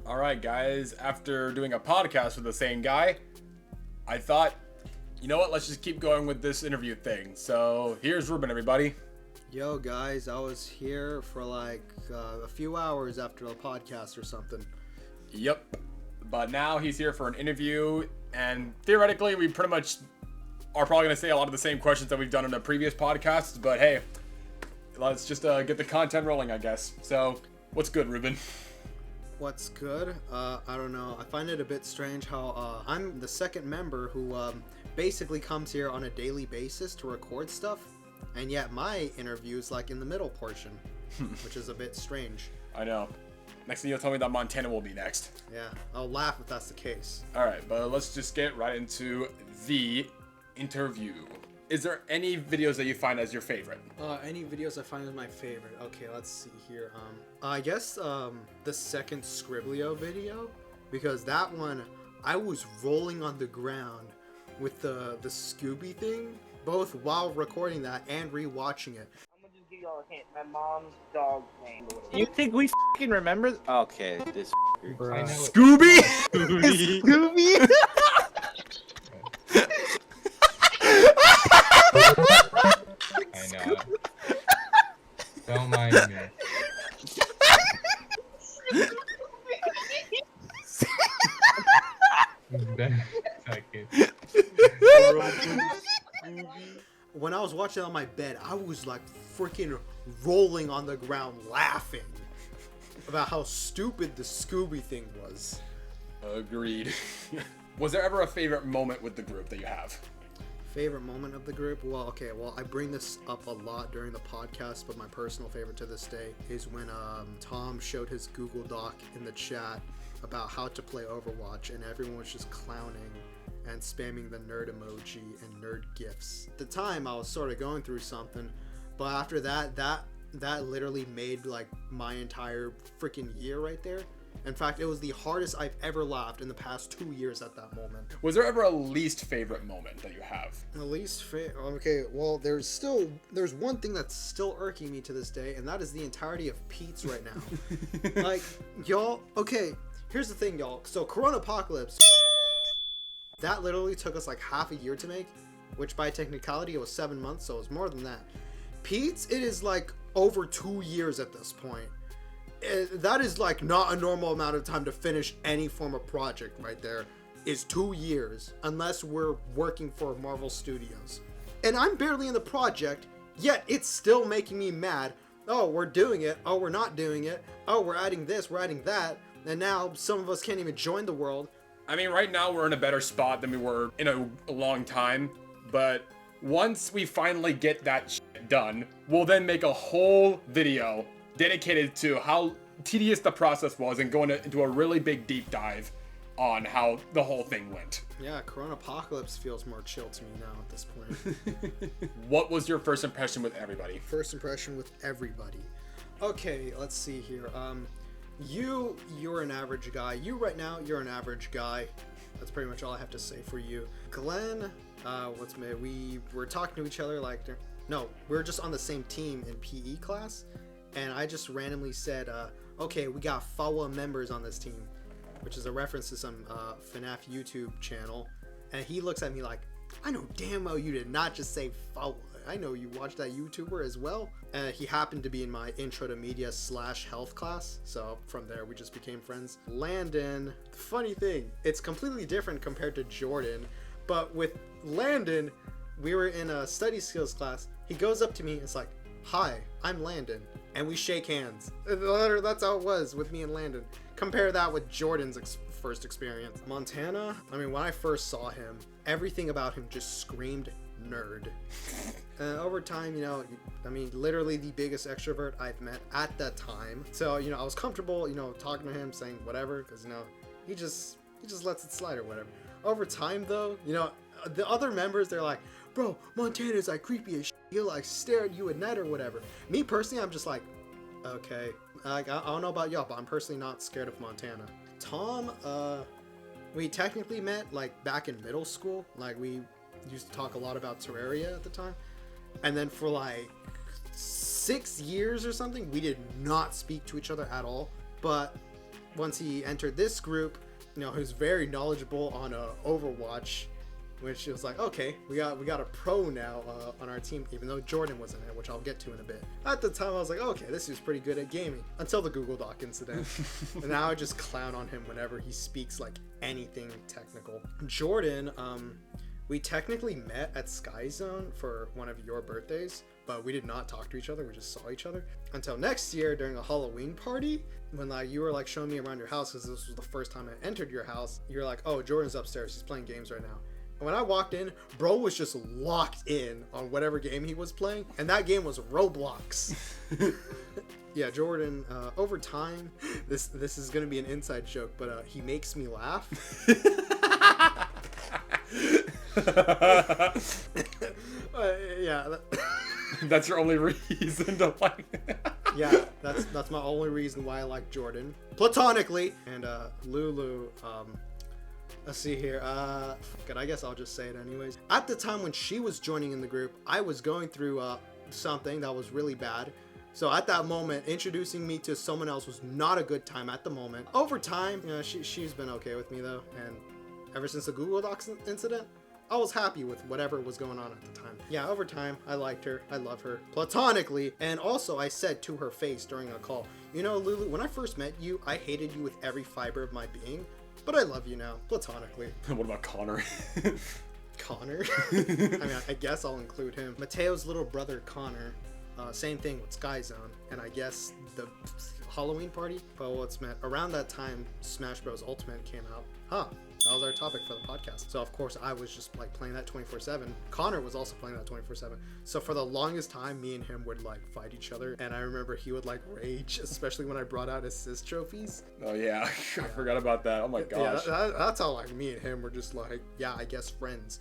All right, guys, after doing a podcast with the same guy, I thought, you know what, let's just keep going with this interview thing. So here's Ruben, everybody. Yo, guys, I was here for like a few hours after the podcast or something. Yep. But now he's here for an interview, and theoretically, we pretty much are probably going to say a lot of the same questions that we've done in the previous podcasts, but hey, let's just get the content rolling, I guess. So, what's good, Ruben? What's good? I don't know. I find it a bit strange how I'm the second member who basically comes here on a daily basis to record stuff, and yet my interview's like in the middle portion, which is a bit strange. I know. Next thing you'll tell me that Montana will be next. Yeah, I'll laugh if that's the case. Alright, but let's just get right into the interview. Is there any videos that you find as your favorite? Any videos I find as my favorite. Okay, let's see here. I guess the second Scriblio video, because that one I was rolling on the ground with the Scooby thing, both while recording that and rewatching it. I'm gonna just give y'all a hint. My mom's dog's name. You think we f***ing remember? Okay, this I know Scooby? Scooby. I know. Don't mind me. Second. When I was watching it on my bed, I was like freaking rolling on the ground laughing about how stupid the Scooby thing was. Agreed. Was there ever a favorite moment with the group that you have? Favorite moment of the group? Well, I bring this up a lot during the podcast, but my personal favorite to this day is when Tom showed his Google Doc in the chat about how to play Overwatch, and everyone was just clowning and spamming the nerd emoji and nerd gifs. At the time, I was sort of going through something, but after that literally made like my entire freaking year right there. In fact, it was the hardest I've ever laughed in the past 2 years at that moment. Was there ever a least favorite moment that you have? The least okay, well, there's one thing that's still irking me to this day, and that is the entirety of Pete's right now. Like, y'all, okay, here's the thing, y'all. So, Corona Apocalypse, that literally took us like half a year to make, which by technicality it was 7 months, so it was more than that. Pete's, it is like over 2 years at this point. That is like not a normal amount of time to finish any form of project right there. Is 2 years, unless we're working for Marvel Studios. And I'm barely in the project, yet it's still making me mad. Oh, we're doing it. Oh, we're not doing it. Oh, we're adding this, we're adding that. And now some of us can't even join the world. I mean, right now we're in a better spot than we were in a long time, but once we finally get that shit done, we'll then make a whole video dedicated to how tedious the process was and going into a really big deep dive on how the whole thing went. Yeah, Corona Apocalypse feels more chill to me now at this point. What was your first impression with everybody? First impression with everybody. Okay, let's see here. You're an average guy. You right now, you're an average guy. That's pretty much all I have to say for you. Glenn, we were talking to each other like, no, we were just on the same team in PE class. And I just randomly said, okay, we got FAWA members on this team, which is a reference to some FNAF YouTube channel. And he looks at me like, I know damn well you did not just say FAWA. I know you watched that YouTuber as well. He happened to be in my intro to media / health class. So from there, we just became friends. Landon, funny thing, it's completely different compared to Jordan. But with Landon, we were in a study skills class. He goes up to me and it's like, hi, I'm Landon. And we shake hands. That's how it was with me and Landon. Compare that with Jordan's first experience. Montana, I mean, when I first saw him, everything about him just screamed nerd. Over time, I mean, literally the biggest extrovert I've met at that time. So, I was comfortable, talking to him, saying whatever, because, he just lets it slide or whatever. Over time, though, the other members, they're like, bro, Montana's like creepy as shit. He'll like stare at you at night or whatever. Me personally, I'm just like, okay. Like, I don't know about y'all, but I'm personally not scared of Montana. Tom, we technically met like back in middle school. Like we used to talk a lot about Terraria at the time. And then for like 6 years or something, we did not speak to each other at all. But once he entered this group, he was very knowledgeable on Overwatch, which was like, okay, we got a pro now on our team, even though Jordan wasn't in it, which I'll get to in a bit. At the time, I was like, okay, this is pretty good at gaming, until the Google Doc incident. And now I just clown on him whenever he speaks like anything technical. Jordan, we technically met at Sky Zone for one of your birthdays, but we did not talk to each other. We just saw each other until next year during a Halloween party when you were like showing me around your house, because this was the first time I entered your house. You're like, oh, Jordan's upstairs. He's playing games right now. And when I walked in, bro was just locked in on whatever game he was playing, and that game was Roblox. Yeah, Jordan, over time, this is gonna be an inside joke, but he makes me laugh. Yeah. That's your only reason to like. Yeah, that's my only reason why I like Jordan, platonically. And Lulu, let's see here. I guess I'll just say it anyways. At the time when she was joining in the group, I was going through something that was really bad. So at that moment, introducing me to someone else was not a good time at the moment. Over time, she's been okay with me though, and ever since the Google Docs incident, I was happy with whatever was going on at the time. Yeah, over time, I liked her. I love her platonically. And also, I said to her face during a call, Lulu, when I first met you, I hated you with every fiber of my being, but I love you now, platonically. What about Connor? Connor? I mean, I guess I'll include him. Mateo's little brother, Connor. Same thing with Sky Zone. And I guess the Halloween party? Well, it's meant around that time, Smash Bros. Ultimate came out. That was our topic for the podcast. So of course I was just like playing that 24/7. Connor was also playing that 24/7. So for the longest time, me and him would like fight each other. And I remember he would like rage, especially when I brought out assist trophies. Oh yeah, I forgot about that. Oh my gosh. Yeah, that's how like me and him were just like, yeah, I guess friends.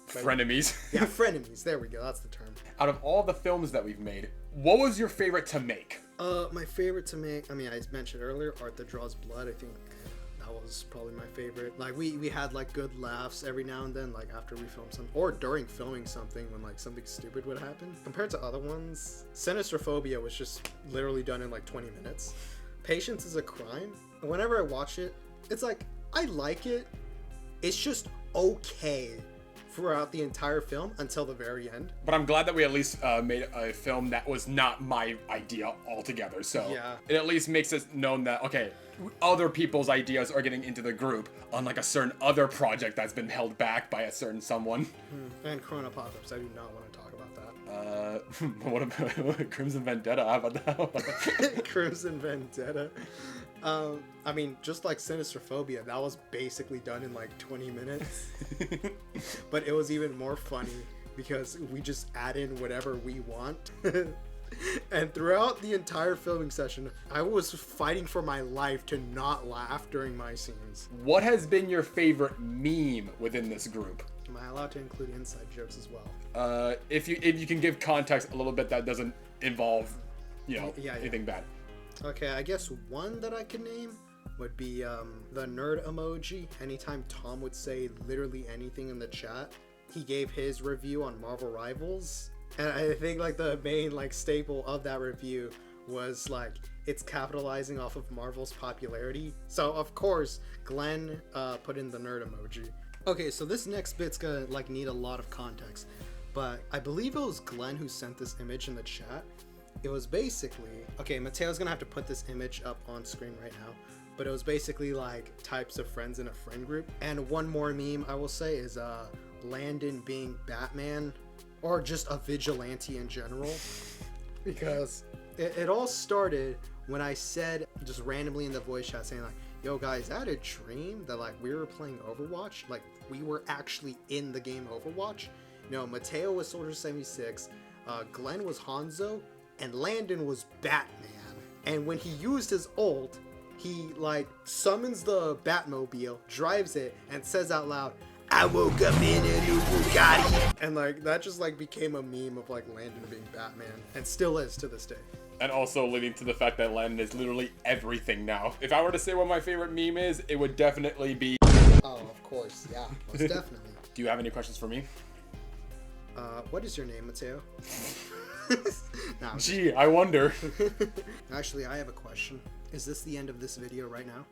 Frenemies. Yeah, frenemies. There we go. That's the term. Out of all the films that we've made, what was your favorite to make? My favorite to make, I mean, I mentioned earlier, Art That Draws Blood. I think that was probably my favorite. Like we had like good laughs every now and then, like after we filmed something or during filming something when like something stupid would happen. Compared to other ones, Sinistrophobia was just literally done in like 20 minutes. Patience is a Crime. Whenever I watch it, it's like, I like it. It's just okay throughout the entire film until the very end. But I'm glad that we at least made a film that was not my idea altogether. So yeah, it at least makes it known that, okay, other people's ideas are getting into the group, unlike a certain other project that's been held back by a certain someone. And Chronopocalypse, I do not want to talk about that. What about Crimson Vendetta? How about that one? Crimson Vendetta. I mean, just like Sinistrophobia, that was basically done in like 20 minutes. But it was even more funny because we just add in whatever we want. And throughout the entire filming session, I was fighting for my life to not laugh during my scenes. What has been your favorite meme within this group? Am I allowed to include inside jokes as well? If you can give context a little bit that doesn't involve, anything bad. Okay, I guess one that I could name would be the nerd emoji. Anytime Tom would say literally anything in the chat, he gave his review on Marvel Rivals. And I think like the main like staple of that review was like it's capitalizing off of Marvel's popularity. So of course Glenn put in the nerd emoji. Okay, so this next bit's gonna like need a lot of context, but I believe it was Glenn who sent this image in the chat. It was basically, okay, Mateo's gonna have to put this image up on screen right now, but it was basically like types of friends in a friend group. And one more meme I will say is Landon being Batman, or just a vigilante in general, because it all started when I said just randomly in the voice chat saying like, yo guys, I had a dream that like we were playing Overwatch, like we were actually in the game Overwatch. Mateo was Soldier 76, Glenn was Hanzo, and Landon was Batman. And when he used his ult, he like summons the Batmobile, drives it, and says out loud, I woke up in a new Bugatti. And like that just like became a meme of like Landon being Batman, and still is to this day. And also leading to the fact that Landon is literally everything now. If I were to say what my favorite meme is, it would definitely be... Oh, of course, yeah, most definitely. Do you have any questions for me? What is your name, Mateo? Nah, I'm just- Gee, I wonder. Actually, I have a question. Is this the end of this video right now?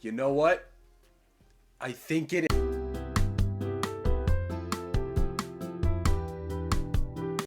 You know what? I think it is.